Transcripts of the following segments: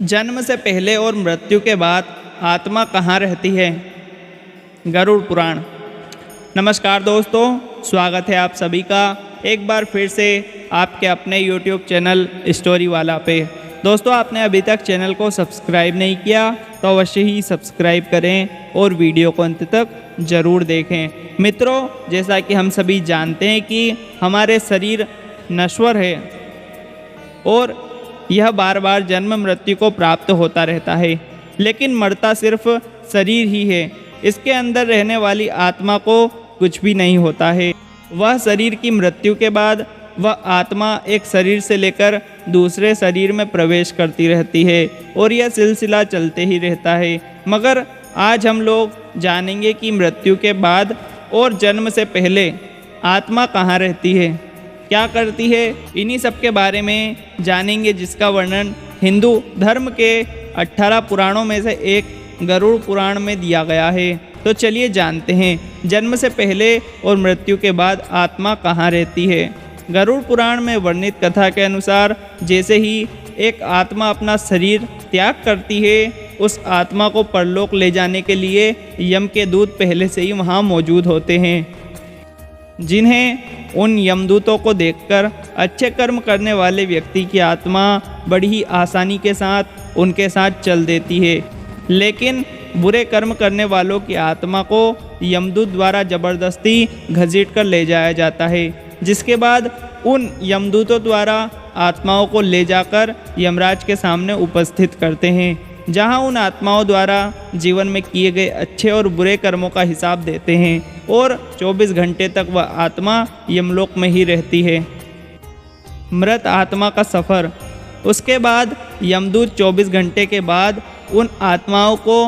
जन्म से पहले और मृत्यु के बाद आत्मा कहाँ रहती है? गरुड़ पुराण। नमस्कार दोस्तों, स्वागत है आप सभी का एक बार फिर से आपके अपने YouTube चैनल स्टोरी वाला पे। दोस्तों, आपने अभी तक चैनल को सब्सक्राइब नहीं किया तो अवश्य ही सब्सक्राइब करें और वीडियो को अंत तक ज़रूर देखें। मित्रों, जैसा कि हम सभी जानते हैं कि हमारे शरीर नश्वर है और यह बार बार जन्म मृत्यु को प्राप्त होता रहता है, लेकिन मरता सिर्फ शरीर ही है। इसके अंदर रहने वाली आत्मा को कुछ भी नहीं होता है। वह शरीर की मृत्यु के बाद वह आत्मा एक शरीर से लेकर दूसरे शरीर में प्रवेश करती रहती है और यह सिलसिला चलते ही रहता है। मगर आज हम लोग जानेंगे कि मृत्यु के बाद और जन्म से पहले आत्मा कहाँ रहती है, क्या करती है, इन्हीं सब के बारे में जानेंगे, जिसका वर्णन हिंदू धर्म के 18 पुराणों में से एक गरुड़ पुराण में दिया गया है। तो चलिए जानते हैं, जन्म से पहले और मृत्यु के बाद आत्मा कहाँ रहती है। गरुड़ पुराण में वर्णित कथा के अनुसार जैसे ही एक आत्मा अपना शरीर त्याग करती है, उस आत्मा को परलोक ले जाने के लिए यम के दूत पहले से ही वहाँ मौजूद होते हैं, जिन्हें उन यमदूतों को देखकर अच्छे कर्म करने वाले व्यक्ति की आत्मा बड़ी ही आसानी के साथ उनके साथ चल देती है। लेकिन बुरे कर्म करने वालों की आत्मा को यमदूत द्वारा ज़बरदस्ती घसीट कर ले जाया जाता है, जिसके बाद उन यमदूतों द्वारा आत्माओं को ले जाकर यमराज के सामने उपस्थित करते हैं, जहां उन आत्माओं द्वारा जीवन में किए गए अच्छे और बुरे कर्मों का हिसाब देते हैं और 24 घंटे तक वह आत्मा यमलोक में ही रहती है। मृत आत्मा का सफ़र। उसके बाद यमदूत 24 घंटे के बाद उन आत्माओं को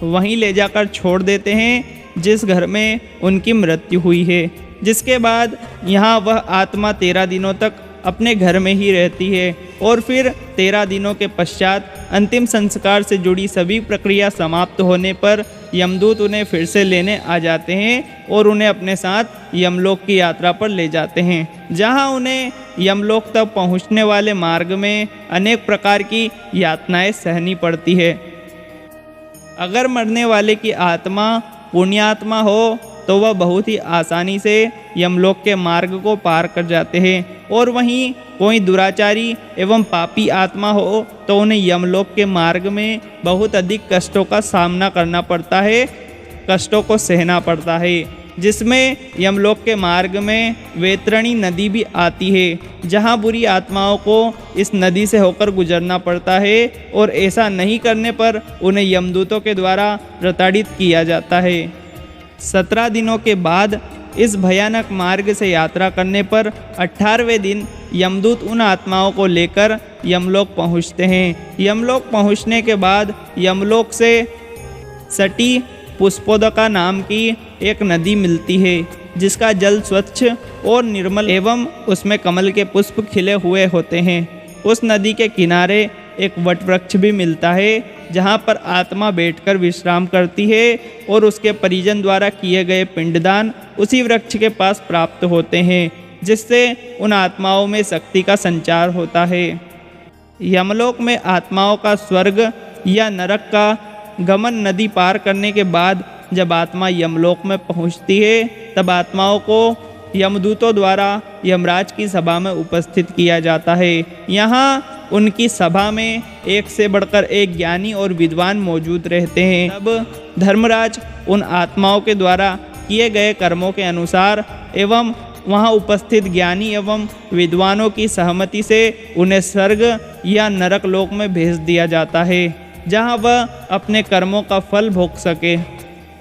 वहीं ले जाकर छोड़ देते हैं जिस घर में उनकी मृत्यु हुई है, जिसके बाद यहाँ वह आत्मा 13 दिनों तक अपने घर में ही रहती है और फिर 13 दिनों के पश्चात अंतिम संस्कार से जुड़ी सभी प्रक्रिया समाप्त होने पर यमदूत उन्हें फिर से लेने आ जाते हैं और उन्हें अपने साथ यमलोक की यात्रा पर ले जाते हैं, जहां उन्हें यमलोक तक पहुंचने वाले मार्ग में अनेक प्रकार की यातनाएं सहनी पड़ती है। अगर मरने वाले की आत्मा पुण्यात्मा हो तो वह बहुत ही आसानी से यमलोक के मार्ग को पार कर जाते हैं, और वहीं कोई दुराचारी एवं पापी आत्मा हो तो उन्हें यमलोक के मार्ग में बहुत अधिक कष्टों का सामना करना पड़ता है, कष्टों को सहना पड़ता है, जिसमें यमलोक के मार्ग में वैतरणी नदी भी आती है, जहां बुरी आत्माओं को इस नदी से होकर गुजरना पड़ता है और ऐसा नहीं करने पर उन्हें यमदूतों के द्वारा प्रताड़ित किया जाता है। 17 दिनों के बाद इस भयानक मार्ग से यात्रा करने पर 18वें दिन यमदूत उन आत्माओं को लेकर यमलोक पहुँचते हैं। यमलोक पहुँचने के बाद यमलोक से सटी पुष्पोदका नाम की एक नदी मिलती है, जिसका जल स्वच्छ और निर्मल एवं उसमें कमल के पुष्प खिले हुए होते हैं। उस नदी के किनारे एक वट वृक्ष भी मिलता है, जहाँ पर आत्मा बैठकर विश्राम करती है और उसके परिजन द्वारा किए गए पिंडदान उसी वृक्ष के पास प्राप्त होते हैं, जिससे उन आत्माओं में शक्ति का संचार होता है। यमलोक में आत्माओं का स्वर्ग या नरक का गमन नदी पार करने के बाद जब आत्मा यमलोक में पहुँचती है, तब आत्माओं को यमदूतों द्वारा यमराज की सभा में उपस्थित किया जाता है। यहाँ उनकी सभा में एक से बढ़कर एक ज्ञानी और विद्वान मौजूद रहते हैं। तब धर्मराज उन आत्माओं के द्वारा किए गए कर्मों के अनुसार एवं वहाँ उपस्थित ज्ञानी एवं विद्वानों की सहमति से उन्हें स्वर्ग या नरक लोक में भेज दिया जाता है, जहाँ वह अपने कर्मों का फल भोग सके।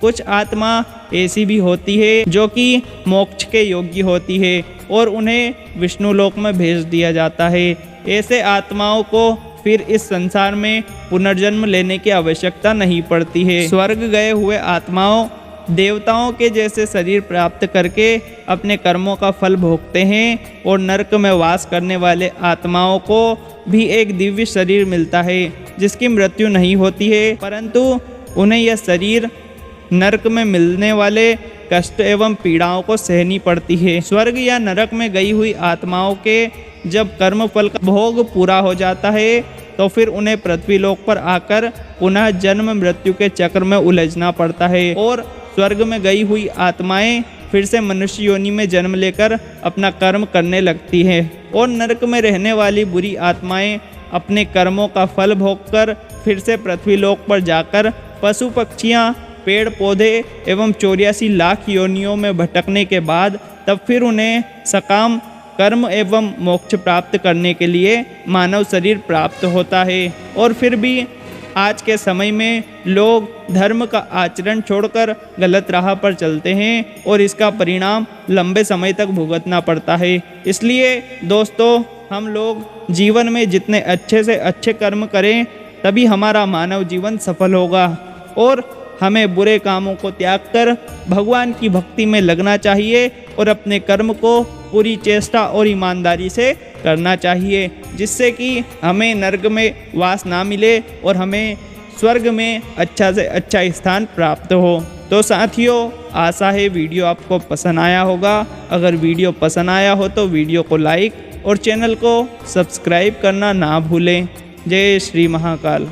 कुछ आत्मा ऐसी भी होती है जो कि मोक्ष के योग्य होती है और उन्हें विष्णु लोक में भेज दिया जाता है। ऐसे आत्माओं को फिर इस संसार में पुनर्जन्म लेने की आवश्यकता नहीं पड़ती है। स्वर्ग गए हुए आत्माओं देवताओं के जैसे शरीर प्राप्त करके अपने कर्मों का फल भोगते हैं और नरक में वास करने वाले आत्माओं को भी एक दिव्य शरीर मिलता है, जिसकी मृत्यु नहीं होती है, परंतु उन्हें यह शरीर नरक में मिलने वाले कष्ट एवं पीड़ाओं को सहनी पड़ती है। स्वर्ग या नरक में गई हुई आत्माओं के जब कर्मफल का भोग पूरा हो जाता है तो फिर उन्हें पृथ्वीलोक पर आकर पुनः जन्म मृत्यु के चक्र में उलझना पड़ता है और स्वर्ग में गई हुई आत्माएं फिर से मनुष्य योनि में जन्म लेकर अपना कर्म करने लगती हैं और नरक में रहने वाली बुरी आत्माएं अपने कर्मों का फल भोगकर फिर से पृथ्वीलोक पर जाकर पशु पक्षियाँ, पेड़ पौधे एवं 84 लाख योनियों में भटकने के बाद तब फिर उन्हें सकाम कर्म एवं मोक्ष प्राप्त करने के लिए मानव शरीर प्राप्त होता है। और फिर भी आज के समय में लोग धर्म का आचरण छोड़कर गलत राह पर चलते हैं और इसका परिणाम लंबे समय तक भुगतना पड़ता है। इसलिए दोस्तों, हम लोग जीवन में जितने अच्छे से अच्छे कर्म करें तभी हमारा मानव जीवन सफल होगा और हमें बुरे कामों को त्याग कर भगवान की भक्ति में लगना चाहिए और अपने कर्म को पूरी चेष्टा और ईमानदारी से करना चाहिए, जिससे कि हमें नरक में वास ना मिले और हमें स्वर्ग में अच्छा से अच्छा स्थान प्राप्त हो। तो साथियों, आशा है वीडियो आपको पसंद आया होगा। अगर वीडियो पसंद आया हो तो वीडियो को लाइक और चैनल को सब्सक्राइब करना ना भूलें। जय श्री महाकाल।